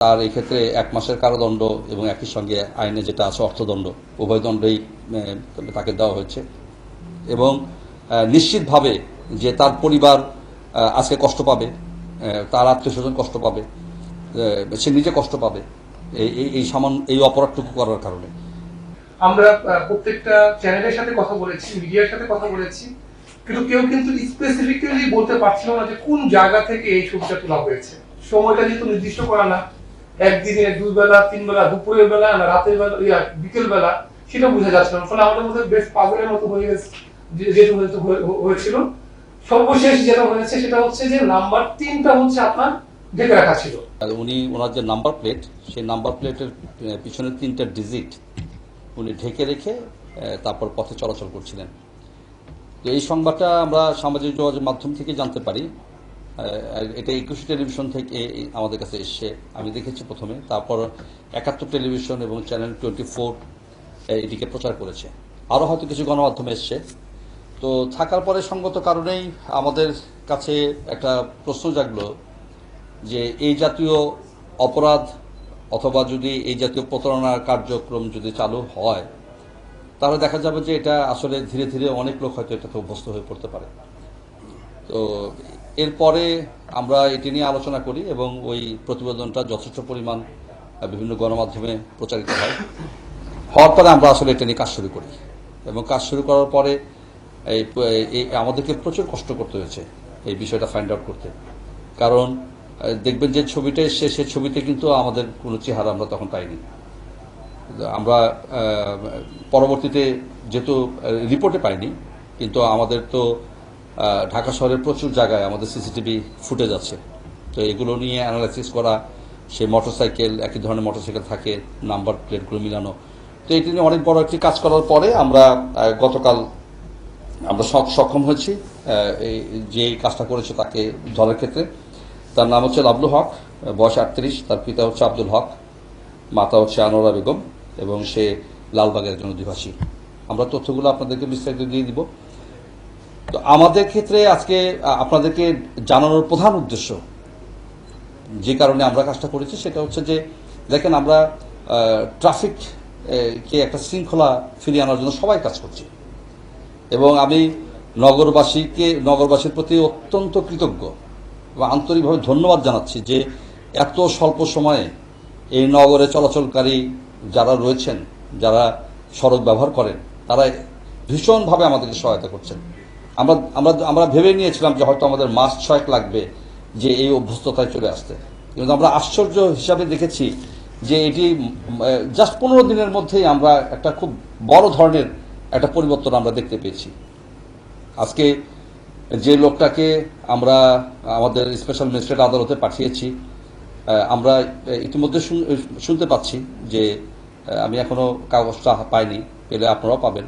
তার এই ক্ষেত্রে 1 মাসের কারাদণ্ড এবং একই সঙ্গে আইনে যেটা আছে অর্থদণ্ড, উভয় দণ্ডই তাকে দেওয়া হয়েছে। এবং নিশ্চিতভাবে যে তার পরিবার আজকে কষ্ট পাবে, তার আত্মীয়স্বজন কষ্ট পাবে, সে নিজে কষ্ট পাবে এই অপরাধটুকু করার কারণে। আমরা প্রত্যেকটা চ্যানেলের সাথে কথা বলেছি, মিডিয়ার সাথে কথা বলেছি, কিন্তু কেউ কিন্তু স্পেসিফিক্যালি বলতে পারছিল না যে কোন জায়গা থেকে এই ছবিটা তোলা হয়েছে। সময়টা যেহেতু নির্দিষ্ট করা না, একদিনে 2 বেলা 3 বেলা, দুপুরের বেলা না রাতের বেলা, বিকেল বেলা, সেটা বোঝা যাচ্ছে না। ফলে আমাদের মধ্যে বেশ পাগলের মতো হয়ে গেছে, যেটা হয়েছিল। সর্বশেষ যেটা হয়েছে সেটা হচ্ছে যে নাম্বার 3টা হচ্ছে আপনার ঢেকে রাখা ছিল। উনি ওনার যে নাম্বার প্লেট, সেই নাম্বার প্লেটের পিছনের 3টা ডিজিট উনি ঢেকে রেখে তারপর পথে চলাচল করছিলেন। তো এই সংবাদটা আমরা সামাজিক যোগাযোগ মাধ্যম থেকে জানতে পারি। এটা 21 টেলিভিশন থেকে আমাদের কাছে এসছে, আমি দেখেছি প্রথমে। তারপর 71 টেলিভিশন এবং চ্যানেল 24 এটিকে প্রচার করেছে। আরও হয়তো কিছু গণমাধ্যমে এসছে। তো থাকার পরে সঙ্গত কারণেই আমাদের কাছে একটা প্রশ্ন জাগলো যে এই জাতীয় অপরাধ অথবা যদি এই জাতীয় প্রতারণার কার্যক্রম যদি চালু হয়, তাহলে দেখা যাবে যে এটা আসলে ধীরে ধীরে অনেক লোক হয়তো এটাতে অভ্যস্ত হয়ে পড়তে পারে। তো এরপরে আমরা এটি নিয়ে আলোচনা করি এবং ওই প্রতিবেদনটা যথেষ্ট পরিমাণ বিভিন্ন গণমাধ্যমে প্রচারিত হওয়ার পরে আমরা আসলে এটা নিয়ে কাজ শুরু করি। এবং কাজ শুরু করার পরে আমাদেরকে প্রচুর কষ্ট করতে হয়েছে এই বিষয়টা ফাইন্ড আউট করতে। কারণ দেখবেন যে ছবিটা এসছে, সে ছবিতে কিন্তু আমাদের কোনো চেহারা আমরা তখন পাইনি। আমরা পরবর্তীতে যেহেতু রিপোর্টে পাইনি, কিন্তু আমাদের তো ঢাকা শহরের প্রচুর জায়গায় আমাদের সিসিটিভি ফুটেজ আছে। তো এগুলো নিয়ে অ্যানালাইসিস করা, সেই মোটরসাইকেল, একই ধরনের মোটরসাইকেল থাকে, নাম্বার প্লেটগুলো মিলানো। তো এটি নিয়ে অনেক বড় একটি কাজ করার পরে আমরা গতকাল আমরা সক্ষম হয়েছি যে কাজটা করেছে তাকে ধরার ক্ষেত্রে। তার নাম হচ্ছে লাবলু হক, বয়স 38, তার পিতা হচ্ছে আব্দুল হক, মাতা হচ্ছে আনোয়ারা বেগম, এবং সে লালবাগের একজন অধিবাসী। আমরা তথ্যগুলো আপনাদেরকে বিস্তারিত দিয়ে দিব। তো আমাদের ক্ষেত্রে আজকে আপনাদেরকে জানানোর প্রধান উদ্দেশ্য, যে কারণে আমরা কাজটা করেছি, সেটা হচ্ছে যে দেখেন, আমরা ট্রাফিককে একটা শৃঙ্খলা ফিরিয়ে আনার জন্য সবাই কাজ করছি। এবং আমি নগরবাসীর প্রতি অত্যন্ত কৃতজ্ঞ এবং আন্তরিকভাবে ধন্যবাদ জানাচ্ছি যে এত স্বল্প সময়ে এই নগরে চলাচলকারী যারা রয়েছেন, যারা সড়ক ব্যবহার করেন, তারা ভীষণভাবে আমাদেরকে সহায়তা করছেন। আমরা ভেবে নিয়েছিলাম যে হয়তো আমাদের মাস 6 লাগবে যে এই অভ্যস্ততায় চলে আসতে, কিন্তু আমরা আশ্চর্য হিসাবে দেখেছি যে এটি জাস্ট 15 দিনের মধ্যেই আমরা একটা খুব বড় ধরনের একটা পরিবর্তন আমরা দেখতে পেয়েছি। আজকে যে লোকটাকে আমরা আমাদের স্পেশাল ম্যাজিস্ট্রেট আদালতে পাঠিয়েছি, আমরা ইতিমধ্যে শুনতে পাচ্ছি যে, আমি এখনো কাগজটা পাইনি, পেলে আপনারাও পাবেন,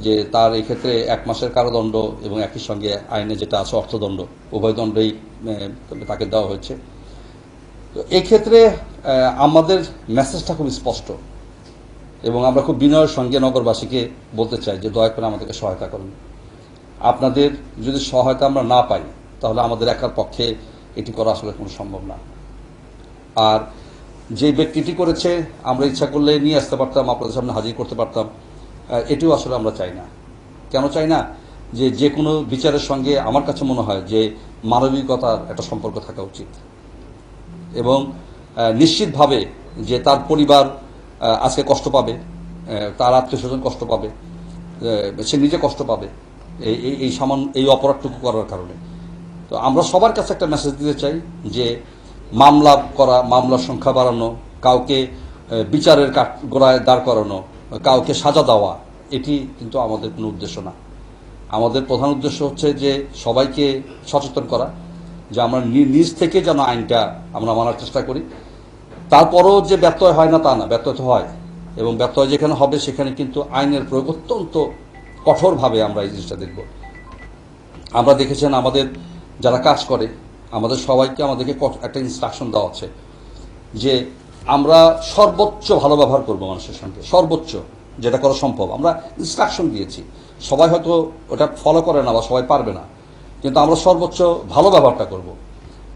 যে তার এই ক্ষেত্রে 1 মাসের কারাদণ্ড এবং একই সঙ্গে আইনে যেটা আছে অর্থদণ্ড, উভয় দণ্ডই তাকে দেওয়া হয়েছে। তো এই ক্ষেত্রে আমাদের মেসেজটা খুব স্পষ্ট এবং আমরা খুব বিনয়ের সঙ্গে নগরবাসীকে বলতে চাই যে দয়া করে আমাদেরকে সহায়তা করুন। আপনাদের যদি সহায়তা আমরা না পাই, তাহলে আমাদের একার পক্ষে এটি করা আসলে কোনো সম্ভব না। আর যে ব্যক্তিটি করেছে, আমরা ইচ্ছা করলে নিয়ে আসতে পারতাম, আপনাদের সামনে হাজির করতে পারতাম, এটিও আসলে আমরা চাই না। কেন চাই না? যে কোনো বিচারের সঙ্গে আমার কাছে মনে হয় যে মানবিকতার একটা সম্পর্ক থাকা উচিত, এবং নিশ্চিতভাবে যে তার পরিবার আজকে কষ্ট পাবে, তার আত্মীয়স্বজন কষ্ট পাবে, সে নিজে কষ্ট পাবে এই অপরাধটুকু করার কারণে। তো আমরা সবার কাছে একটা মেসেজ দিতে চাই যে মামলার সংখ্যা বাড়ানো, কাউকে বিচারের গোড়ায় দাঁড় করানো, কাউকে সাজা দেওয়া, এটি কিন্তু আমাদের কোনো উদ্দেশ্য না। আমাদের প্রধান উদ্দেশ্য হচ্ছে যে সবাইকে সচেতন করা, যে আমরা নিজ থেকে যেন আইনটা আমরা মানার চেষ্টা করি। তারপরও যে ব্যত্যয় হয় না তা না, ব্যত্যয় তো হয়, এবং ব্যত্যয় যেখানে হবে সেখানে কিন্তু আইনের প্রয়োগ অত্যন্ত কঠোরভাবে আমরা এই জিনিসটা দেখব। আমরা দেখেছেন আমাদের যারা কাজ করে, আমাদের সবাইকে আমাদেরকে একটা ইনস্ট্রাকশন দেওয়া আছে যে আমরা সর্বোচ্চ ভালো ব্যবহার করব মানুষের সঙ্গে, সর্বোচ্চ যেটা করা সম্ভব। আমরা ইনস্ট্রাকশন দিয়েছি, সবাই হয়তো ওটা ফলো করে না বা সবাই পারবে না, কিন্তু আমরা সর্বোচ্চ ভালো ব্যবহারটা করব।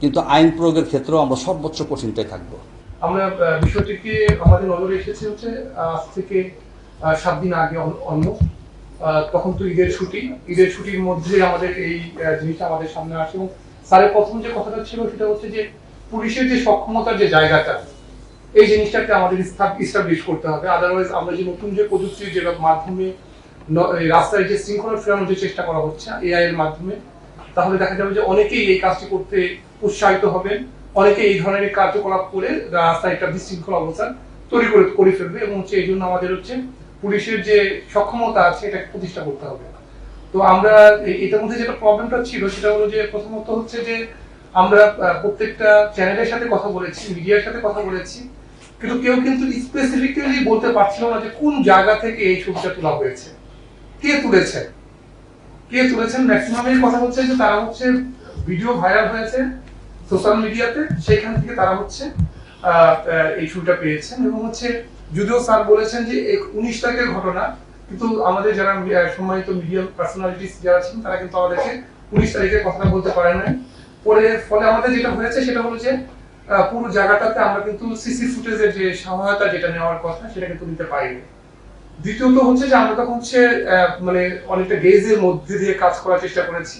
কিন্তু আইন প্রয়োগের ক্ষেত্রেও আমরা সর্বোচ্চ কঠিনটাই থাকবো। আমরা বিষয়টিকে আমাদের নজরে এসেছে হচ্ছে আজ থেকে 7 দিন আগে অলমোস্ট। তখন তো ঈদের ছুটির মধ্যে আমাদের এই জিনিসটা আমাদের সামনে আসে এবং স্যারের প্রথম যে কথাটা ছিল সেটা হচ্ছে যে পুলিশের যে সক্ষমতার যে জায়গাটা, এই জিনিসটাকে আমাদের ইস্টাবলিশ করতে হবে। আদারওয়াইজ আমরা যে নতুন যে প্রযুক্তির যে মাধ্যমে এই রাস্তায় যে শৃঙ্খলা ফেরানোর যে চেষ্টা করা হচ্ছে এআই এর মাধ্যমে, তাহলে দেখা যাবে যে অনেকেই এই কাজটি করতে উৎসাহিত হবেন, অনেকে এই ধরনের কার্যকলাপ করে রাস্তায় একটা বিশৃঙ্খল অবস্থা তৈরি করে ফেলবে এবং হচ্ছে এই জন্য আমাদের হচ্ছে পুলিশের যে সক্ষমতা আছে এটাকে প্রতিষ্ঠা করতে হবে। তো আমরা এটার মধ্যে যেটা প্রবলেমটা ছিল সেটা হলো যে প্রথমত হচ্ছে যে আমরা প্রত্যেকটা চ্যানেলের সাথে কথা বলেছি, মিডিয়ার সাথে কথা বলেছি, কিন্তু কেউ কিন্তু স্পেসিফিক্যালি বলতে পারছিল না যে কোন জায়গা থেকে এই ছবিটা তোলা হয়েছে, কে তুলেছেন। ম্যাক্সিমামের কথা হচ্ছে যে তারা হচ্ছে ভিডিও ভাইরাল হয়েছে সোশ্যাল মিডিয়াতে, সেখান থেকে তারা হচ্ছে এই ছবিটা পেয়েছেন এবং হচ্ছে যদিও স্যার বলেছেন যে 19 তারিখের ঘটনা, কিন্তু আমাদের যারা সম্মানিত মিডিয়া পার্সোনালিটিস যারা ছিলেন তারা কিন্তু আমাদেরকে 19 তারিখের কথাটা বলতে পারেন নাই। ফলে আমাদের যেটা হয়েছে সেটা হলো যে পুরো জায়গাটাতে আমরা কিন্তু সিসি ফুটেজের যে সহায়তা যেটা নেওয়ার কথা সেটা কিন্তু নিতে পারিনি। দ্বিতীয়ত হচ্ছে যে আমরা তখন হচ্ছে মানে অনেকটা গেজের মধ্যে দিয়ে কাজ করার চেষ্টা করেছি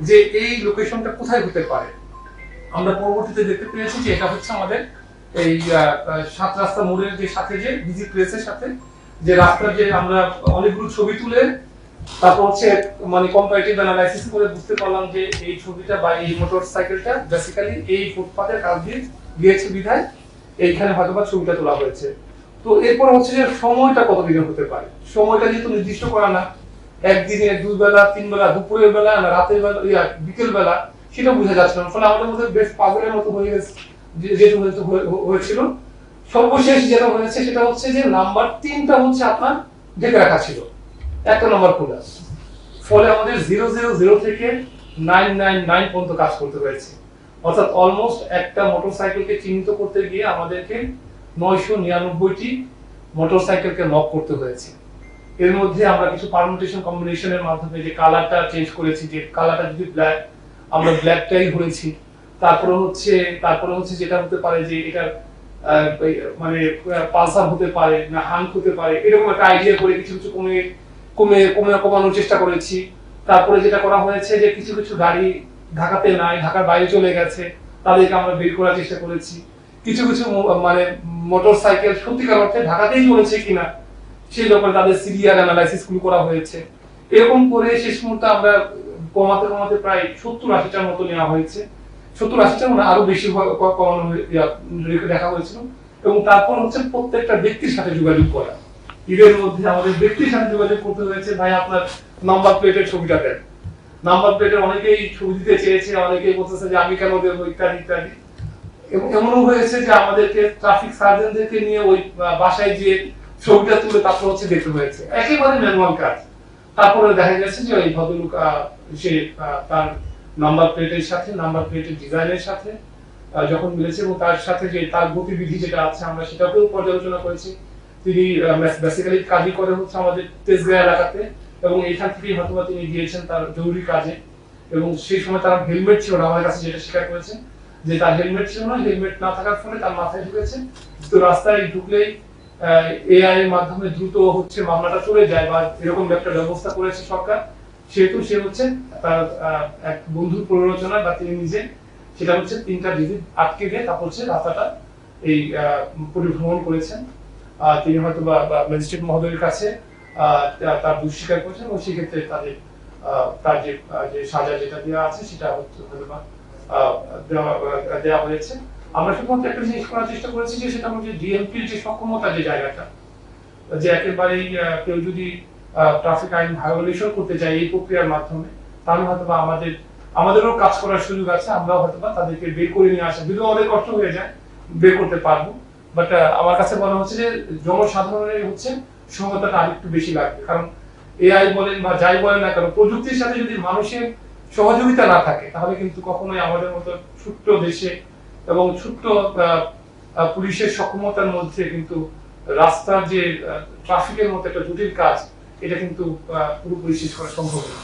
যে এই লোকেশনটা কোথায় হতে পারে। আমরা পরবর্তীতে দেখতে পেয়েছি যে এটা হচ্ছে আমাদের এই 7 রাস্তা মোড়ের যে সাথে যে বিজি প্লেসের সাথে যে রাস্তার যে আমরা অনেকগুলো ছবি তুলে তারপর হচ্ছে মানে কম্পারেটিভ অ্যানালাইসিস করে বুঝতে পারলাম যে এই ছবিটা বা এই মোটরসাইকেলটা বেসিক্যালি এই ফুটপাতের কাছ দিয়ে গিয়েছে বিধায় এইখানে হয়তোবা ছবিটা তোলা হয়েছে। তো এরপর হচ্ছে যে সময়টা কতদিনের হতে পারে, সময়টা যেহেতু নির্দিষ্ট করা না, একদিনে 2 বেলা 3 বেলা, দুপুরের বেলা না রাতের বেলা বিকেল বেলা, সেটা বোঝা যাচ্ছে না। ফলে আমাদের মধ্যে বেশ পাগলের মতো হয়ে গেছে যেটা হয়েছিল। সর্বশেষ যেটা হয়েছে সেটা হচ্ছে যে নাম্বার 3টা হচ্ছে আপনার ঢেকে রাখা ছিল, একটা নাম্বার খোলা। ফলে আমাদের 000 থেকে 999 পর্যন্ত কাজ করতে হয়েছে, অর্থাৎ অলমোস্ট একটা মোটরসাইকেলকে চিহ্নিত করতে গিয়ে আমাদেরকে 999টি মোটরসাইকেলকে লক করতে হয়েছে। এর মধ্যে আমরা কিছু পারমুটেশন কম্বিনেশনের মাধ্যমে যে কালারটা চেঞ্জ করেছি, যে কালারটা যদি ব্ল্যাক আমরা ব্ল্যাকটাই ধরেছি। তারপরে হচ্ছে যেটা হতে পারে যে এটা মানে পালসার হতে পারে না হাঙ্ক হতে পারে, এরকম একটা আইডিয়া করে কিছু কিছু কমানোর চেষ্টা করেছি। তারপরে যেটা করা হয়েছে যে কিছু কিছু গাড়ি ঢাকাতে নাই, ঢাকার বাইরে চলে গেছে, তাদেরকে আমরা বের করার চেষ্টা করেছি। কিছু কিছু মানে মোটরসাইকেল সত্যিকার অর্থে ঢাকাতেই চলেছে কিনা সেই ব্যাপারে তাদের সিরিয়াল অ্যানালাইসিস গুলো করা হয়েছে। এরকম করে শেষ মুহূর্তে আমরা কমাতে প্রায় 70-80টার মতো নেওয়া হয়েছে। 70-80টার মানে আরো বেশি কমানো দেখা হয়েছিল। এবং তারপর হচ্ছে প্রত্যেকটা ব্যক্তির সাথে যোগাযোগ করা। ঈদের মধ্যে আমাদের ব্যক্তির সাথে যোগাযোগ করতে হয়েছে, ভাই আপনার নাম্বার প্লেটের ছবিটা দেন। নাম্বার প্লেটের অনেকেই ছবি দিতে চেয়েছে, অনেকেই বলতেছে যে আমি কেন দেবো ইত্যাদি ইত্যাদি। এবং এমনও হয়েছে যে আমাদেরকে ট্রাফিক সার্জনদেরকে নিয়ে ওই বাসায় গিয়ে ছবিটা তুলে তারপর হচ্ছে দেখতে হয়েছে, একেবারে ম্যানুয়াল কাজ। তারপরে দেখা গেছে যে ওই ভদ্রলোক সে তার নাম্বার প্লেটের সাথে নাম্বার প্লেটের ডিজাইনের সাথে যখন মিলেছে এবং তার সাথে যে তার গতিবিধি যেটা আছে আমরা সেটাকেও পর্যালোচনা করেছি। তিনি বেসিক্যালি কাজই করে হচ্ছে আমাদের তেজগাঁ এলাকাতে এবং এইখান থেকেই হয়তো তিনি গিয়েছেন তার জরুরি কাজে। এবং সেই সময় তার হেলমেট ছিল না, আমার কাছে যেটা স্বীকার করেছে যে তার হেলমেট ছিল না, হেলমেট না থাকার ফলে তার মাথায় ঢুকেছে। তো রাস্তায় ঢুকলেই এআই এর মাধ্যমে দ্রুত হচ্ছে মামলাটা চলে যায় বা এরকম একটা ব্যবস্থা করেছে সরকার। সেহেতু সে হচ্ছে তার এক বন্ধুর প্ররোচনা বা তিনি নিজে সেটা হচ্ছে 3টা ডিজিট আটকে দিয়ে তারপর হচ্ছে রাস্তাটা এই পরিভ্রমণ করেছেন। তিনি হয়তো বা ম্যাজিস্ট্রেট মহোদয়ের কাছে তার দোষ স্বীকার করেছেন এবং সেক্ষেত্রে তার যে সাজা যেটা দেওয়া আছে সেটা হচ্ছে দেওয়া হয়েছে। আমরা শুধুমাত্র একটা জিনিস করার চেষ্টা করেছি যে সেটা হচ্ছে ডিএমপির যে সক্ষমতা যে জায়গাটা, যে একেবারেই কেউ যদি ট্রাফিক আইন ভায়োলেশন করতে চায় এই প্রক্রিয়ার মাধ্যমে, তাহলে হয়তো বা আমাদেরও কাজ করার সুযোগ আছে, আমরাও হয়তো বা তাদেরকে বের করে নিয়ে আসা, যদিও অনেক কষ্ট হয়ে যায়, বের করতে পারবো। বাট আমার কাছে মনে হচ্ছে যে জনসাধারণের হচ্ছে সহায়তাটা আরেকটু বেশি লাগবে। কারণ এআই বলেন বা যাই বলেন না কেন, প্রযুক্তির সাথে যদি মানুষের সহযোগিতা না থাকে তাহলে কিন্তু কখনোই আমাদের মতো ছোট্ট দেশে এবং ছোট্ট পুলিশের সক্ষমতার মধ্যে কিন্তু রাস্তার যে ট্রাফিকের মতো একটা জটিল কাজ, এটা কিন্তু পুরোপুরি শেষ করা সম্ভব না।